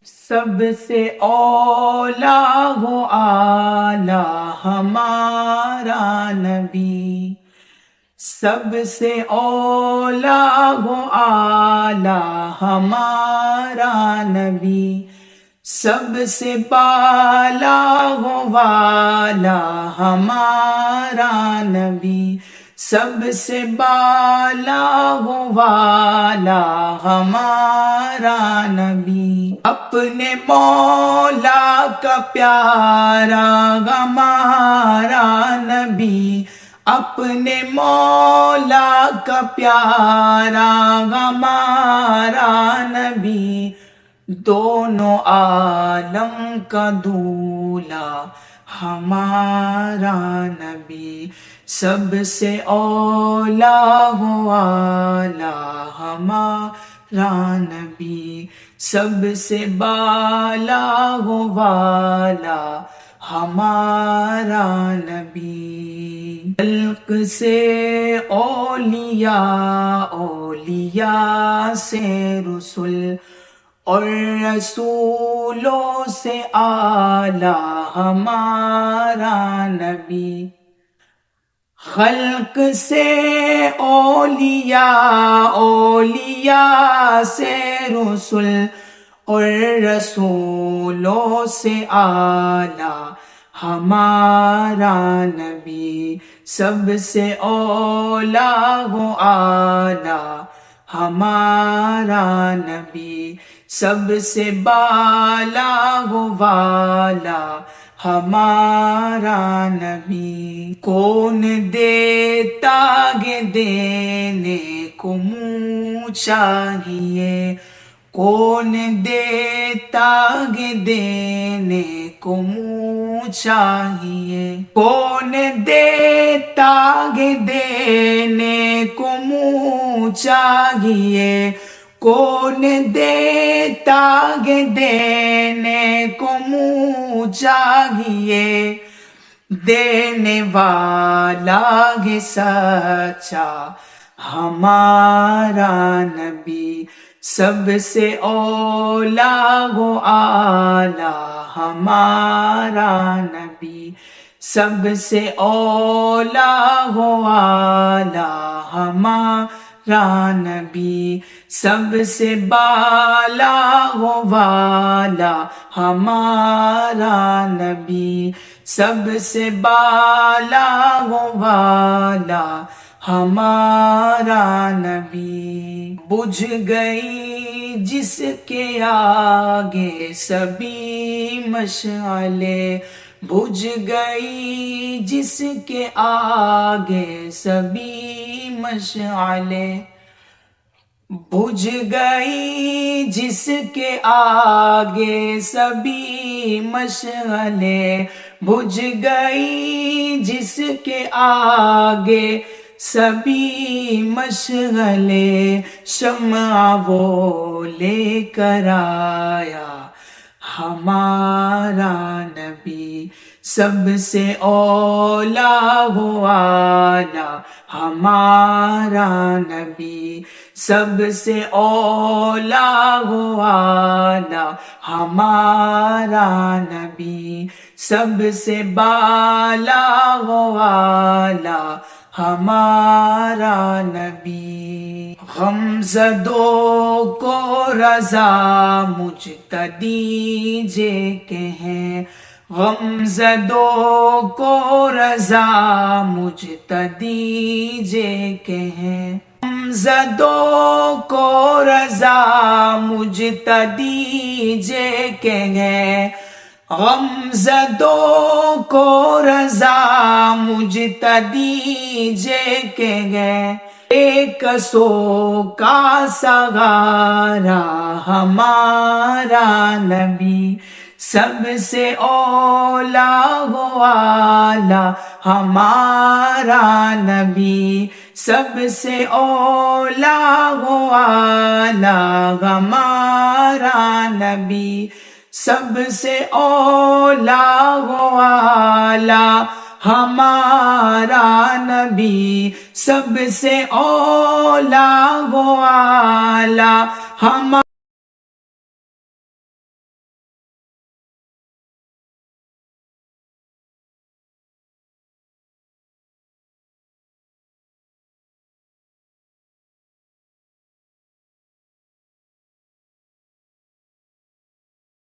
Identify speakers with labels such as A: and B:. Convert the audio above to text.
A: سب سے اولا و اعلی ہمارا نبی، سب سے اولا و اعلی ہمارا نبی، سب سے بالا و والا ہمارا نبی، سب سے بالا و والا ہمارا نبی، اپنے مولا کا پیارا ہمارا نبی، اپنے مولا کا پیارا ہمارا نبی، دونوں عالم کا دولہا ہمارا نبی، سب سے اولا و اعلی ہمارا نبی، سب سے بالا و والا ہمارا نبی، خلق سے اولیاء، اولیاء سے رسول، اور رسولوں سے اعلی ہمارا نبی، خلق سے اولیاء، اولیاء سے رسول، اور رسولوں سے اعلی ہمارا نبی، سب سے اولا و اعلی ہمارا نبی، سب سے بالا و والا ہمارا نبی، کون دیتا گے دینے کو منہ چاہیے، کون دیتا گے دینے کو منہ چاہیے، کون دیتا گے دینے کو منہ چاہیے، کون دیتا گے دینے کو منہ چاہیے، دینے والا ہے سچا ہمارا نبی، سب سے اولا و اعلی ہمارا نبی، سب سے اولا و اعلی ہمارا نبی، سب سے بالا و والا ہمارا نبی، سب سے بالا و والا ہمارا نبی، بجھ گئی جس کے آگے سبھی مشعلیں، بجھ گئی جس کے آگے سبھی مشعلیں، بجھ گئی جس کے آگے سبھی مشعلیں، بجھ گئی جس کے آگے سبھی مشعلیں، شمع وہ لے کر آیا ہمارا نبی، سب سے اولا و اعلی ہمارا نبی، سب سے اولا و اعلی ہمارا نبی، سب سے بالا و اعلی ہمارا نبی، غمزدوں کو رضا مجتدی جے کہیں، غمزدوں کو رضا مجتدی جے کہیں، غمزدوں کو رضا مجتدی جے کہیں، غمزدوں کو رضا مجتدی جے کہیں، ایک سو کا سہارا ہمارا نبی، سب سے اولا و اعلی ہمارا نبی، سب سے اولا و اعلی ہمارا نبی، سب سے اولا و اعلی ہمارا نبی، سب سے اولا و اعلی ہمارا